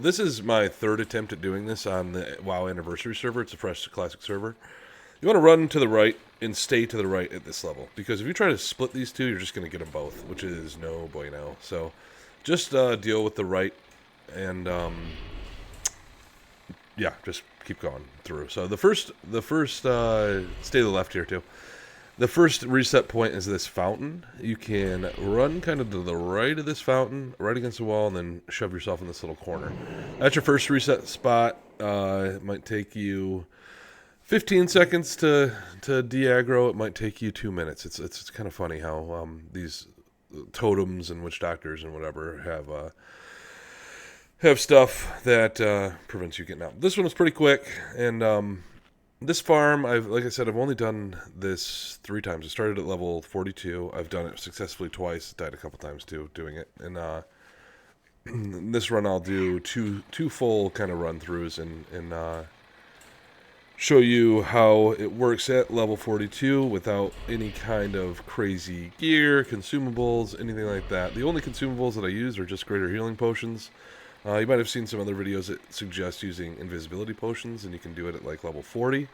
This is my third attempt at doing this on the WoW Anniversary server. It's a fresh classic server. You want to run to the right and stay to the right at this level, because if you try to split these two, you're just going to get them both, which is no bueno. So just deal with the right and yeah, just keep going through. So the first stay to the left here too. The first reset point is this fountain. You can run kind of to the right of this fountain, right against the wall, and then shove yourself in this little corner. That's your first reset spot. It might take you 15 seconds to de-aggro. It might take you 2 minutes. It's kind of funny how these totems and witch doctors and whatever have stuff that prevents you getting out. This one was pretty quick, and this farm, like I said, I've only done this 3 times. I started at level 42. I've done it successfully twice. Died a couple times too doing it. And this run I'll do two full kind of run throughs and show you how it works at level 42 without any kind of crazy gear, consumables, anything like that. The only consumables that I use are just greater healing potions. You might have seen some other videos that suggest using invisibility potions, and you can do it at like level 40.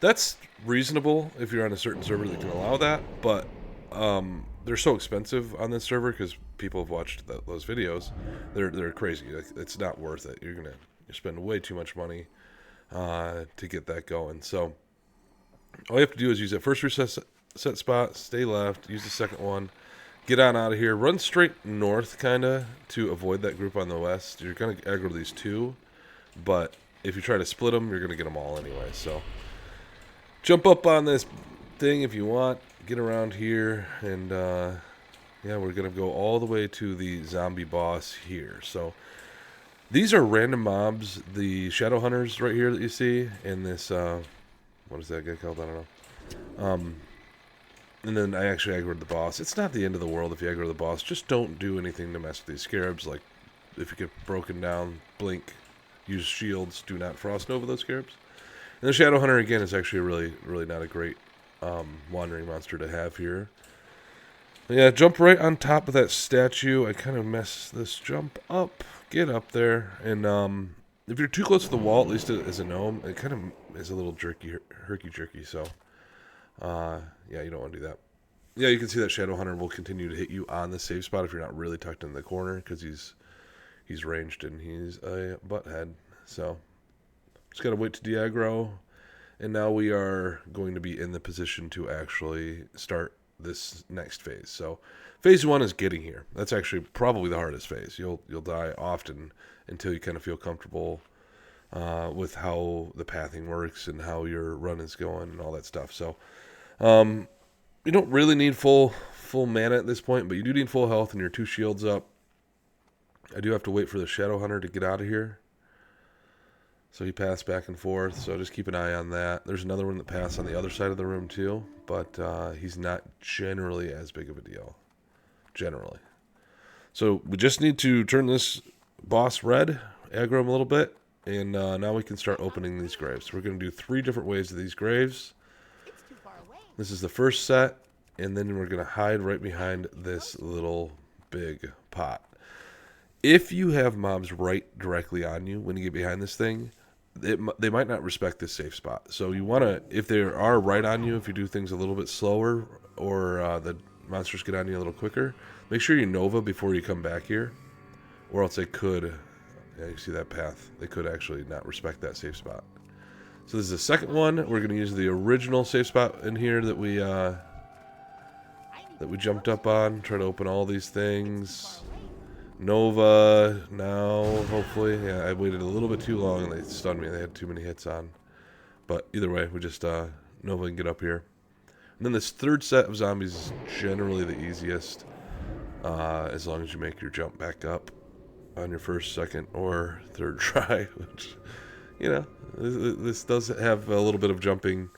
That's reasonable if you're on a certain server that can allow that, but they're so expensive on this server because people have watched those videos. They're crazy. Like, it's not worth it. You spend way too much money to get that going. So all you have to do is use that first reset set spot, stay left, use the second one. Get on out of here. Run straight north, kind of, to avoid that group on the west. You're going to aggro these two, but if you try to split them, you're going to get them all anyway. So jump up on this thing if you want. Get around here, and yeah, we're going to go all the way to the zombie boss here. So these are random mobs. The shadow hunters right here that you see, and this, what is that guy called? I don't know. And then I actually aggroed the boss. It's not the end of the world if you aggro the boss. Just don't do anything to mess with these scarabs. Like, if you get broken down, blink, use shields, do not frost nova those scarabs. And the Shadow Hunter, again, is actually really not a great wandering monster to have here. But yeah, jump right on top of that statue. I kind of mess this jump up. Get up there. And if you're too close to the wall, at least as a gnome, it kind of is a little herky-jerky, so... yeah, you don't want to do that. Yeah, you can see that Shadow Hunter will continue to hit you on the safe spot if you're not really tucked in the corner, because he's ranged and he's a butthead. So, just gotta wait to de-aggro, and now we are going to be in the position to actually start this next phase. So, phase 1 is getting here. That's actually probably the hardest phase. You'll die often until you kind of feel comfortable with how the pathing works and how your run is going and all that stuff. So, you don't really need full mana at this point, but you do need full health and your 2 shields up. I do have to wait for the Shadow Hunter to get out of here. So he passed back and forth, so just keep an eye on that. There's another one that passed on the other side of the room too, but he's not generally as big of a deal. Generally. So we just need to turn this boss red, aggro him a little bit, and now we can start opening these graves. We're going to do 3 different ways of these graves. This is the first set, and then we're going to hide right behind this little big pot. If you have mobs right directly on you when you get behind this thing, they might not respect this safe spot. So you want to, if they are right on you, if you do things a little bit slower or the monsters get on you a little quicker, make sure you Nova before you come back here, or else they could, yeah, you see that path, they could actually not respect that safe spot. So this is the second one. We're going to use the original safe spot in here that we jumped up on. Try to open all these things. Nova now, hopefully. Yeah, I waited a little bit too long and they stunned me. They had too many hits on. But either way, we just Nova and get up here. And then this third set of zombies is generally the easiest, as long as you make your jump back up on your first, second, or third try, which, you know, this does have a little bit of jumping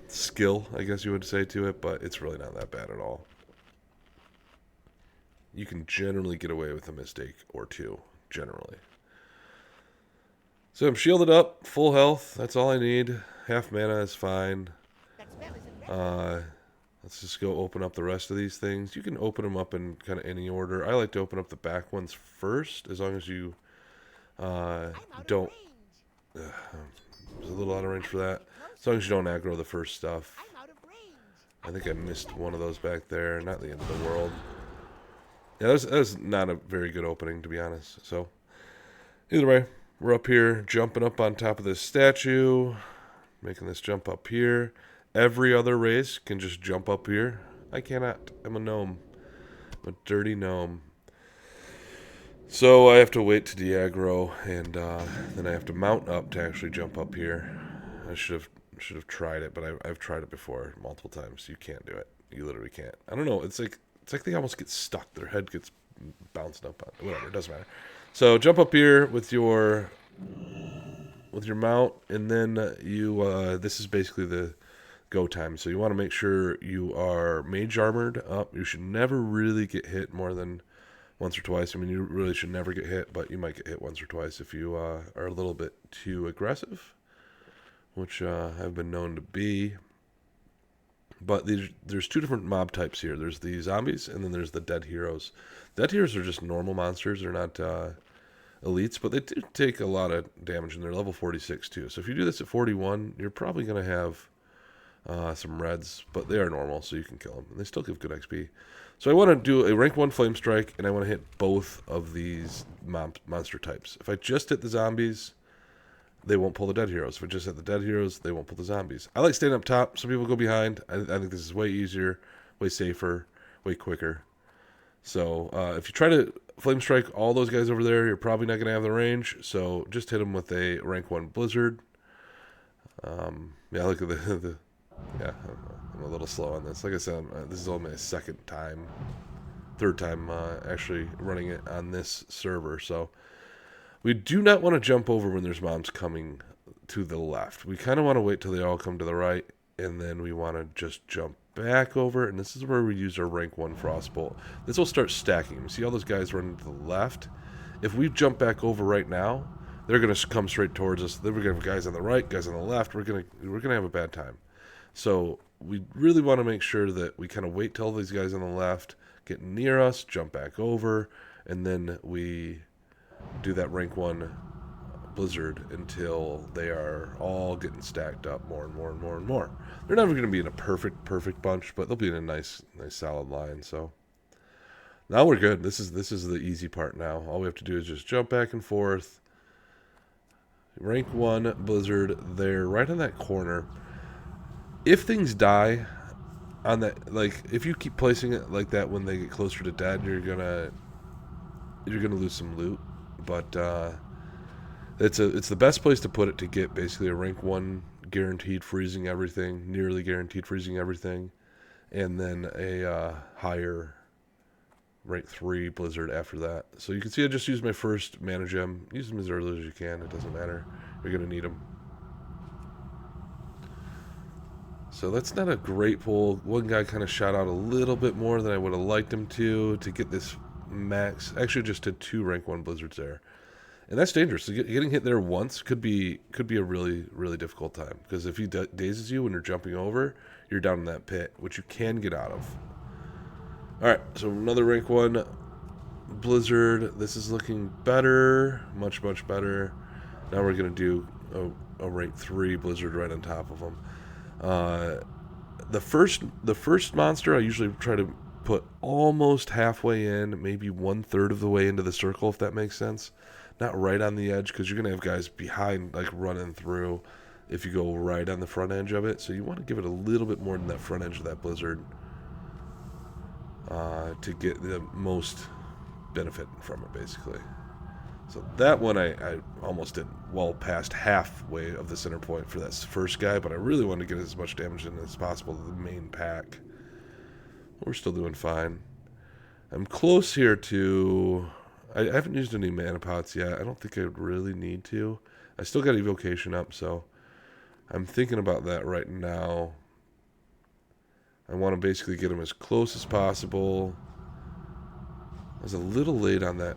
skill, I guess you would say, to it, but it's really not that bad at all. You can generally get away with a mistake or two, generally. So I'm shielded up, full health, that's all I need. Half mana is fine. Let's just go open up the rest of these things. You can open them up in kind of any order. I like to open up the back ones first, as long as you don't... I was a little out of range for that. As long as you don't aggro the first stuff. I think I missed one of those back there. Not the end of the world. Yeah, that was not a very good opening, to be honest. So, either way, we're up here, jumping up on top of this statue. Making this jump up here. Every other race can just jump up here. I cannot. I'm a gnome. I'm a dirty gnome. So I have to wait to de-aggro, and then I have to mount up to actually jump up here. I should have tried it, but I've tried it before multiple times. You can't do it. You literally can't. I don't know. It's like they almost get stuck. Their head gets bounced up on. Whatever. It doesn't matter. So jump up here with your mount, and then you. This is basically the go time. So you want to make sure you are mage armored up. You should never really get hit more than once or twice. I mean, you really should never get hit, but you might get hit once or twice if you are a little bit too aggressive, which I've been known to be. But there's two different mob types here. There's the zombies, and then there's the dead heroes. Dead heroes are just normal monsters. They're not elites, but they do take a lot of damage, and they're level 46 too. So if you do this at 41, you're probably going to have some reds, but they are normal, so you can kill them. And they still give good XP. So I want to do a rank 1 flame strike, and I want to hit both of these monster types. If I just hit the zombies, they won't pull the dead heroes. If I just hit the dead heroes, they won't pull the zombies. I like staying up top. Some people go behind. I think this is way easier, way safer, way quicker. So if you try to flame strike all those guys over there, you're probably not going to have the range. So just hit them with a rank 1 blizzard. Yeah, look at the yeah, I'm a little slow on this. Like I said, this is only my third time actually running it on this server. So we do not want to jump over when there's mobs coming to the left. We kind of want to wait till they all come to the right, and then we want to just jump back over. And this is where we use our rank 1 frostbolt. This will start stacking. See all those guys running to the left? If we jump back over right now, they're going to come straight towards us. Then we're going to have guys on the right, guys on the left. We're going to have a bad time. So we really want to make sure that we kind of wait till these guys on the left get near us, jump back over, and then we do that rank 1 blizzard until they are all getting stacked up more and more and more and more. They're never going to be in a perfect bunch, but they'll be in a nice solid line. So now we're good. This is the easy part now. All we have to do is just jump back and forth. Rank 1 blizzard there, right on that corner. If things die on that, like if you keep placing it like that when they get closer to dead, you're gonna lose some loot. But it's the best place to put it to get basically a rank 1 guaranteed freezing everything, nearly guaranteed freezing everything, and then a higher rank 3 blizzard after that. So you can see I just used my first mana gem. Use them as early as you can. It doesn't matter. You're gonna need them. So that's not a great pull. One guy kind of shot out a little bit more than I would have liked him to get this max. Actually, just did 2 rank 1 blizzards there, and that's dangerous. So getting hit there once could be a really difficult time, because if he dazes you when you're jumping over, you're down in that pit, which you can get out of. All right, so another rank 1 blizzard. This is looking better, much better. Now we're gonna do a rank 3 blizzard right on top of them. The first monster I usually try to put almost halfway in, maybe 1/3 of the way into the circle, if that makes sense. Not right on the edge, because you're gonna have guys behind like running through if you go right on the front edge of it. So you want to give it a little bit more than that front edge of that blizzard to get the most benefit from it, basically. So that one I almost did well past halfway of the center point for that first guy, but I really wanted to get as much damage in as possible to the main pack. We're still doing fine. I'm close here to... I haven't used any mana pots yet. I don't think I really need to. I still got evocation up, so I'm thinking about that right now. I want to basically get him as close as possible. I was a little late on that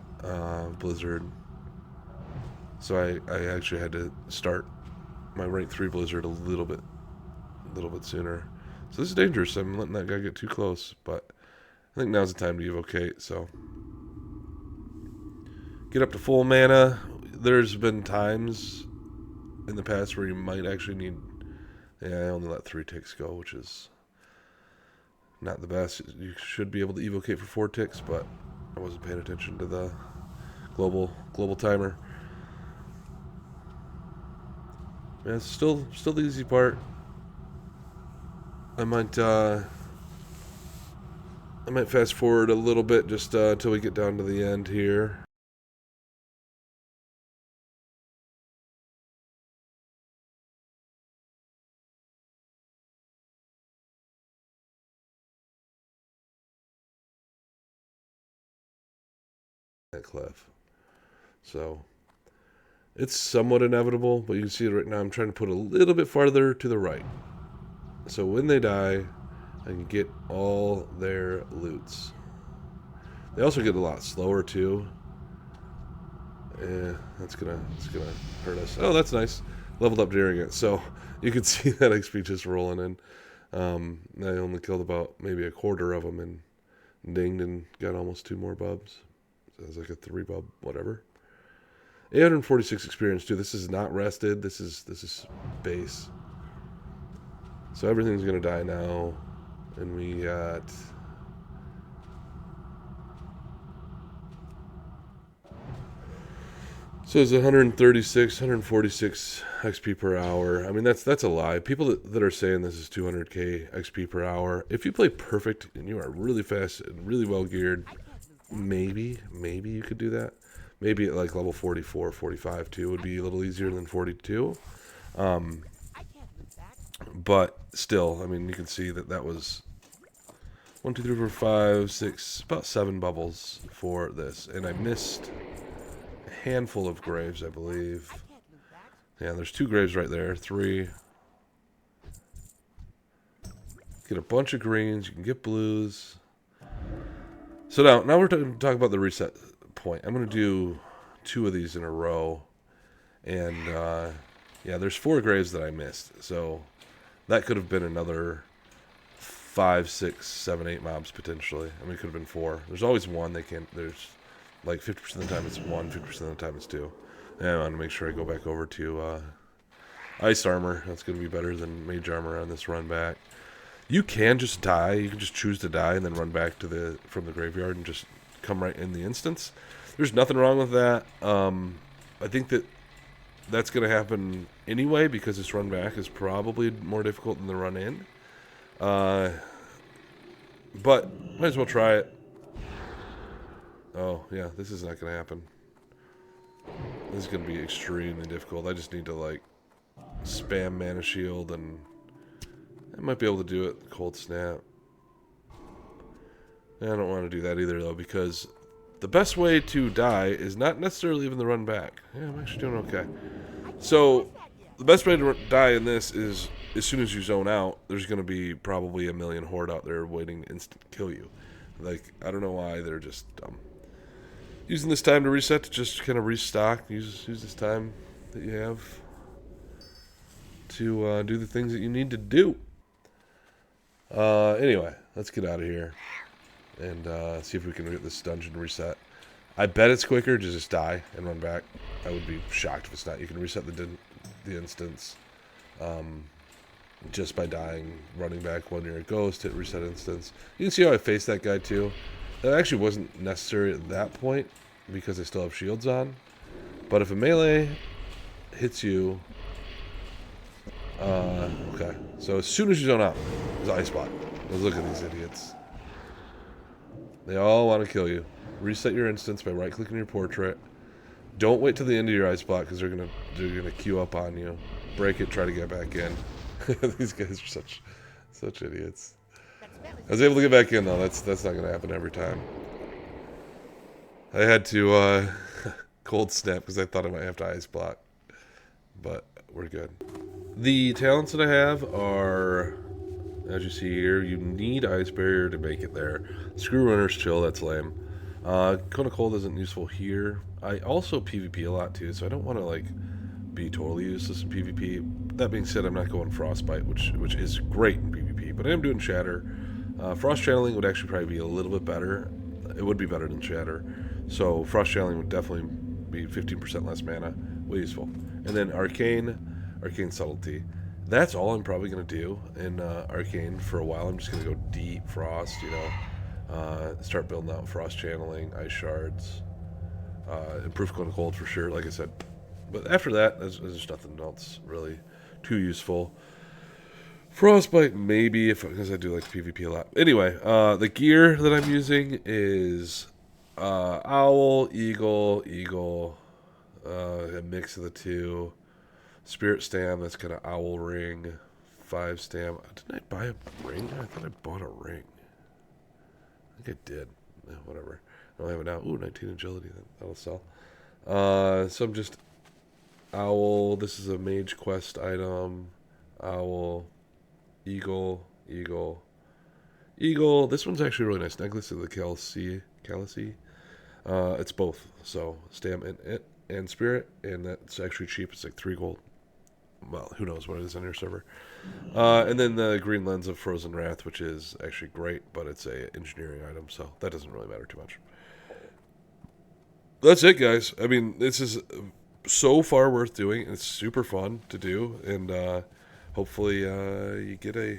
blizzard, so I actually had to start my rank 3 blizzard a little bit sooner. So this is dangerous. I'm letting that guy get too close, but I think now's the time to evocate, so. Get up to full mana. There's been times in the past where you might actually need... Yeah, I only let 3 ticks go, which is not the best. You should be able to evocate for 4 ticks, but I wasn't paying attention to the global timer. Yeah, it's still the easy part. I might fast forward a little bit just until we get down to the end here. That cliff. So it's somewhat inevitable, but you can see it right now. I'm trying to put a little bit farther to the right. So when they die, I can get all their loots. They also get a lot slower too. Yeah, it's gonna hurt us. Oh, that's nice. Leveled up during it, so you can see that XP just rolling in. I only killed about maybe a quarter of them and dinged and got almost 2 more bubs. So it was like a 3 bub, whatever. 846 experience too. This is not rested. This is base. So everything's gonna die now, and we got. So it's 136, 146 XP per hour. I mean, that's a lie. People that are saying this is 200k XP per hour, if you play perfect and you are really fast and really well geared, maybe you could do that. Maybe at like level 44, 45 too would be a little easier than 42. But still, I mean, you can see that was 1, 2, 3, 4, 5, 6, about 7 bubbles for this, and I missed a handful of graves, I believe. Yeah, there's 2 graves right there. 3. Get a bunch of greens. You can get blues. So now we're talking about the reset point. I'm going to do 2 of these in a row. And, yeah, there's 4 graves that I missed. So that could have been another 5, 6, 7, 8 mobs potentially. I mean, it could have been 4. There's always 1. There's like 50% of the time it's 1, 50% of the time it's 2. And I want to make sure I go back over to ice armor. That's going to be better than mage armor on this run back. You can just die. You can just choose to die and then run back to from the graveyard and just come right in the instance. There's nothing wrong with that. I think that's going to happen anyway because this run back is probably more difficult than the run in. But might as well try it. Oh, yeah, this is not going to happen. This is going to be extremely difficult. I just need to, like, spam Mana Shield, and I might be able to do it. Cold Snap. I don't want to do that either, though, because the best way to die is not necessarily even the run back. Yeah, I'm actually doing okay. So, the best way to die in this is as soon as you zone out, there's going to be probably a million horde out there waiting to instant kill you. Like, I don't know why, they're just dumb. Using this time to reset to just kind of restock. Use this time that you have to do the things that you need to do. Anyway, let's get out of here and see if we can get this dungeon reset. I bet it's quicker to just die and run back. I would be shocked if it's not. You can reset the instance just by dying, running back when you're a ghost, hit reset instance. You can see how I faced that guy too. That actually wasn't necessary at that point because I still have shields on. But if a melee hits you... okay. So as soon as you zone out, there's an ice block. Let's look at these idiots. They all want to kill you. Reset your instance by right-clicking your portrait. Don't wait till the end of your ice block because they're gonna queue up on you. Break it, try to get back in. These guys are such idiots. I was able to get back in though. That's not gonna happen every time. I had to cold snap because I thought I might have to ice block, but we're good. The talents that I have are, as you see here, you need ice barrier to make it there. Screw runner's chill. That's lame. Cone of Cold isn't useful here. I also PvP a lot too, so I don't want to like be totally useless in PvP. That being said, I'm not going Frostbite, which is great in PvP. PvP, but I am doing Shatter. Frost Channeling would actually probably be a little bit better. It would be better than Shatter. So Frost Channeling would definitely be 15% less mana. Way useful. And then Arcane Subtlety. That's all I'm probably going to do in Arcane for a while. I'm just going to go deep Frost, start building out Frost Channeling, Ice Shards, improve Clinical Cold for sure, like I said. But after that, there's just nothing else really too useful. Frostbite, maybe, because I do like PvP a lot. Anyway, the gear that I'm using is Owl, Eagle, a mix of the two. Spirit Stam, that's kind of Owl Ring. 5 Stam. Didn't I buy a ring? I thought I bought a ring. I think I did. Whatever. I don't have it now. Ooh, 19 Agility. That'll sell. So I'm just Owl. This is a Mage Quest item. Owl. Eagle. This one's actually really nice. Necklace of the Calici. It's both. So Stam and Spirit, and that's actually cheap. It's like 3 gold. Well, who knows what it is on your server. And then the Green Lens of Frozen Wrath, which is actually great, but it's a engineering item, so that doesn't really matter too much. That's it, guys. I mean, this is so far worth doing. It's super fun to do, and hopefully you get a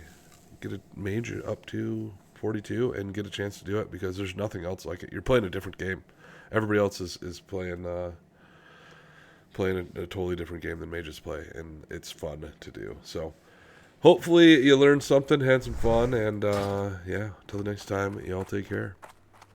mage up to 42 and get a chance to do it, because there's nothing else like it. You're playing a different game. Everybody else is playing a totally different game than mages play, and it's fun to do. So hopefully you learned something, had some fun, and yeah, until the next time, y'all take care.